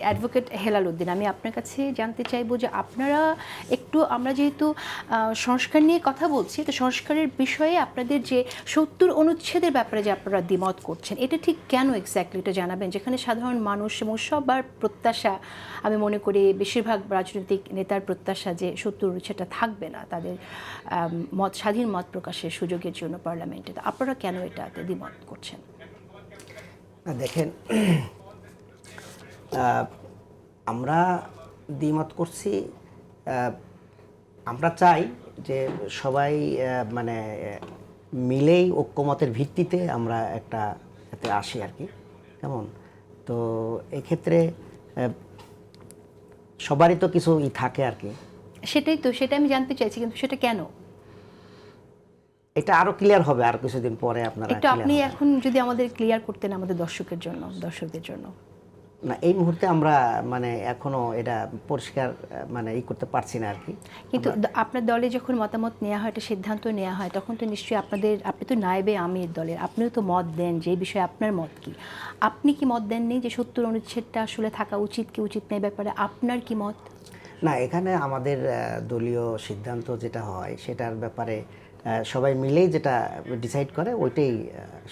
Advocate Helal Uddin, আমি আপনার কাছে জানতে চাইবো যে আপনারা একটু, আমরা যেহেতু সংস্কার নিয়ে কথা বলছি, তো সংস্কারের বিষয়ে আপনাদের যে ৭০ অনুচ্ছেদের ব্যাপারে যে আপনারা দ্বিমত করছেন, এটা ঠিক কেন এক্স্যাক্টলি এটা জানাবেন, যেখানে সাধারণ মানুষ এবং সবার প্রত্যাশা, আমি মনে করি বেশিরভাগ রাজনৈতিক নেতার প্রত্যাশা যে ৭০ অনুচ্ছেদটা থাকবে না তাদের স্বাধীন মত প্রকাশের সুযোগের জন্য পার্লামেন্টে। তো আপনারা কেন এটাতে দ্বিমত করছেন? দেখেন, আমরা দ্বিমত করছি, আমরা চাই যে সবাই মানে মিলেই ঐক্যমতের ভিত্তিতে আমরা একটা এতে আসি আর কি, কেমন। তো এক্ষেত্রে সবারই তো কিছু থাকে আর কি। সেটা আমি জানতে চাইছি, কিন্তু সেটা কেন? এটা আরো ক্লিয়ার হবে আর কিছুদিন পরে। আপনারা একটু আপনি এখন যদি আমাদের ক্লিয়ার করতেন আমাদের দর্শকদের জন্য। না, এই মুহূর্তে আমরা মানে এখনো এটা পরিষ্কার মানে করতে পারছি না আর কি। কিন্তু আপনার দলে যখন মতামত নেওয়া হয়, একটা সিদ্ধান্ত নেওয়া হয়, তখন তো নিশ্চয়ই আপনি তো নায়েবে আমির দলের, আপনিও তো মত দেন যে এই বিষয়ে আপনার মত কি। আপনি কি মত দেননি যে ৭০ অনুচ্ছেদটা আসলে থাকা উচিত কি উচিত নেই ব্যাপারে আপনার কি মত? না, এখানে আমাদের দলীয় সিদ্ধান্ত যেটা হয় সেটার ব্যাপারে সবাই মিলেই যেটা ডিসাইড করে ওইটাই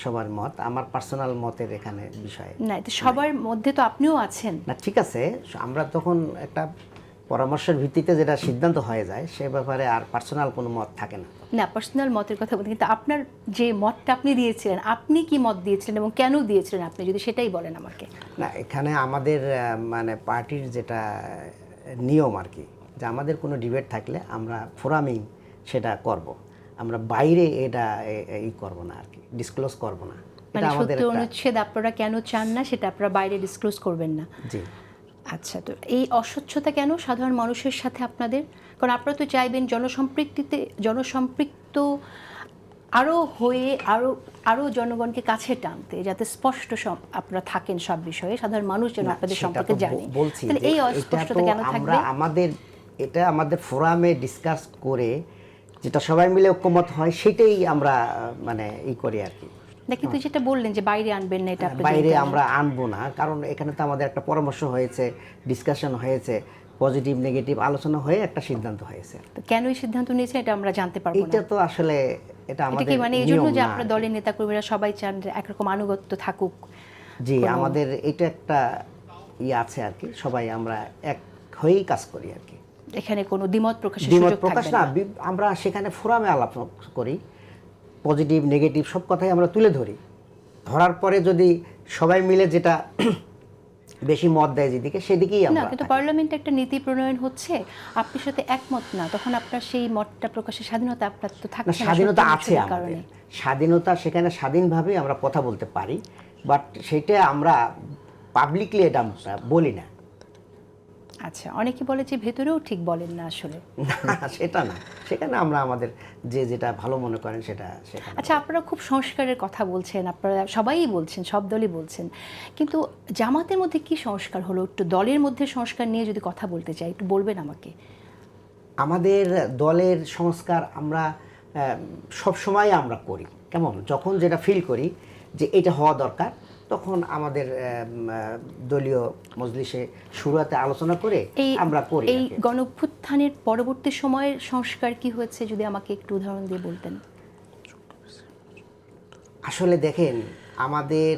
সবার মত। আমার পার্সোনাল মতের এখানে বিষয় না, এটা সবার মধ্যে তো আপনিও আছেন। না, ঠিক আছে, আমরা তখন একটা পরামর্শের ভিত্তিতে যেটা সিদ্ধান্ত হয়ে যায় সে ব্যাপারে আর পার্সোনাল কোনো মত থাকে না। না, পার্সোনাল মতের কথা বলতে, কিন্তু আপনার যে মতটা আপনি দিয়েছিলেন, আপনি কি মত দিয়েছিলেন এবং কেন দিয়েছিলেন আপনি যদি সেটাই বলেন আমাকে। না, এখানে আমাদের মানে পার্টির যেটা নিয়ম আর কি, যে আমাদের কোনো ডিবেট থাকলে আমরা ফোরামেই সেটা করব, আমরা বাইরে এটা করব না আর কি, ডিসক্লোজ করব না। মানে ৭০ অনুচ্ছেদ আপনারা কেন চান না সেটা আপনারা বাইরে ডিসক্লোজ করবেন না? জি। আচ্ছা, তো এই অস্বচ্ছতা কেন সাধারণ মানুষের সাথে আপনাদের? কারণ আপনারা তো চাইবেন জনসম্পৃক্ত আরও হয়ে আরও জনগণকে কাছে টানতে, যাতে স্পষ্ট সব আপনারা থাকেন সব বিষয়ে, সাধারণ মানুষ যেন আপনাদের সম্পর্কে জানে। বলছি তাহলে এই অস্পষ্টতা কেন থাকবে? এটা আমাদের ফোরামে ডিসকাস করে যেটা সবাই মিলে ঐক্যমত হয় সেটাই আমরা মানে করি আর কি। না, কিন্তু যেটা বললেন যে বাইরে আনবেন না, এটা বাইরে আমরা আনবো না, কারণ এখানে তো আমাদের একটা পরামর্শ হয়েছে, ডিসকাশন হয়েছে, পজিটিভ নেগেটিভ আলোচনা হয়ে একটা সিদ্ধান্ত হয়েছে। তো কেন এই সিদ্ধান্ত নিয়েছেন এটা আমরা জানতে পারবো না? এটা তো আসলে এটা আমাদের কি মানে এই জন্য যে আপনার দলের নেতাকর্মীরা সবাই চান যে একরকম আনুগত্য থাকুক? জি, আমাদের এটা একটা আছে আর কি, সবাই আমরা এক হয়েই কাজ করি আর কি। এখানে কোনো দ্বিমত প্রকাশের সুযোগ থাকবে না। আমরা সেখানে ফোরামে আলোচনা করি, পজিটিভ নেগেটিভ সব কথাই আমরা তুলে ধরি। ধরার পরে যদি সবাই মিলে যেটা বেশি মত দেয় যেদিকে সেদিকেই আমরা। না, কিন্তু পার্লামেন্টে একটা নীতি প্রণয়ন হচ্ছে, আপনি সাথে একমত না, তখন আপনার সেই মতটা প্রকাশের স্বাধীনতা আপনার তো থাকছে না। স্বাধীনতা আছে আমাদের, স্বাধীনতা, সেখানে স্বাধীনভাবে আমরা কথা বলতে পারি, বাট সেটা আমরা পাবলিকলি এটা আমরা বলি না। আচ্ছা, অনেকে বলে যে ভেতরেও ঠিক বলেন না আসলে। না, সেটা না, সেখানে আমরা আমাদের যেটা ভালো মনে করেন সেটা। আচ্ছা, আপনারা খুব সংস্কারের কথা বলছেন, আপনারা সবাই বলছেন, সব দলই বলছেন, কিন্তু জামাতের মধ্যে কি সংস্কার হলো? একটু দলের মধ্যে সংস্কার নিয়ে যদি কথা বলতে চাই, একটু বলবেন আমাকে। আমাদের দলের সংস্কার আমরা সব সময় আমরা করি, কেমন, যখন যেটা ফিল করি যে এটা হওয়া দরকার, তখন আমাদের দলীয় মজলিসে শুরুতে আলোচনা করে আমরা করি। এই গণঅভ্যুত্থানের পরবর্তী সময়ের সংস্কার কি হয়েছে যদি আমাকে একটু উদাহরণ দিয়ে বলতেন। আসলে দেখেন, আমাদের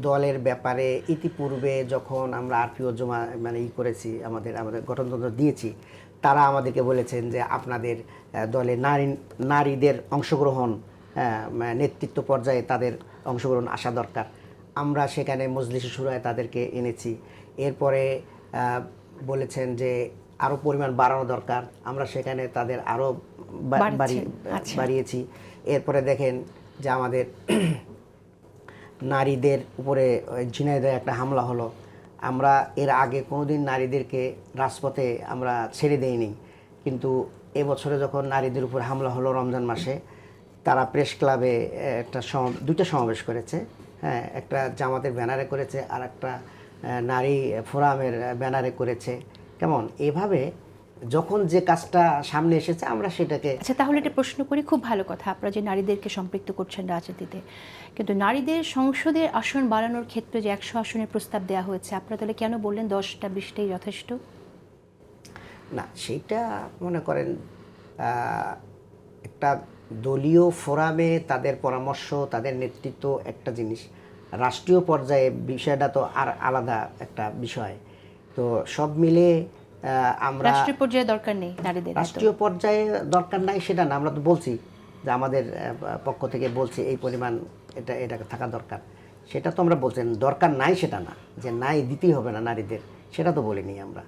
দলের ব্যাপারে ইতিপূর্বে যখন আমরা আরপিও জমা মানে করেছি, আমাদের গঠনতন্ত্র দিয়েছি, তারা আমাদেরকে বলেছেন যে আপনাদের দলে নারীদের অংশগ্রহণ, নেতৃত্ব পর্যায়ে তাদের অংশগ্রহণ আসা দরকার। আমরা সেখানে মজলিসে শুরায় তাদেরকে এনেছি। এরপরে বলেছেন যে আরও পরিমাণ বাড়ানো দরকার, আমরা সেখানে তাদের আরও বাড়িয়েছি। এরপরে দেখেন যে আমাদের নারীদের উপরে ঝিনাইদহে একটা হামলা হলো, আমরা এর আগে কোনোদিন নারীদেরকে রাজপথে আমরা ছেড়ে দেইনি, কিন্তু এবছরে যখন নারীদের উপর হামলা হলো রমজান মাসে, তারা প্রেস ক্লাবে একটা দুইটা সমাবেশ করেছে। হ্যাঁ, একটা জামাতের ব্যানারে করেছে আর একটা নারী ফোরামের ব্যানারে করেছে, কেমন। এভাবে যখন যে কাজটা সামনে এসেছে আমরা সেটাকে আচ্ছা, তাহলে একটা প্রশ্ন করি, খুব ভালো কথা আপনারা যে নারীদেরকে সম্পৃক্ত করছেন রাজনীতিতে, কিন্তু নারীদের সংসদের আসন বাড়ানোর ক্ষেত্রে যে 100 আসনের প্রস্তাব দেওয়া হয়েছে, আপনারা তাহলে কেন বললেন 10টা 20টাই যথেষ্ট? না, সেইটা মনে করেন একটা দলীয় ফোরামে তাদের পরামর্শ, তাদের নেতৃত্ব একটা জিনিস, রাষ্ট্রীয় পর্যায়ে বিষয়টা তো আর আলাদা একটা বিষয়। তো সব মিলে আমরা রাষ্ট্রীয় পর্যায়ে দরকার নেই নারীদের এত? রাষ্ট্রীয় পর্যায়ে দরকার নাই সেটা না, আমরা তো বলছি যে আমাদের পক্ষ থেকে বলছি এই পরিমাণ এটা থাকা দরকার, সেটা তো আমরা বলছেন, দরকার নাই সেটা না, যে নাই দিতেই হবে না নারীদের, সেটা তো বলিনি আমরা।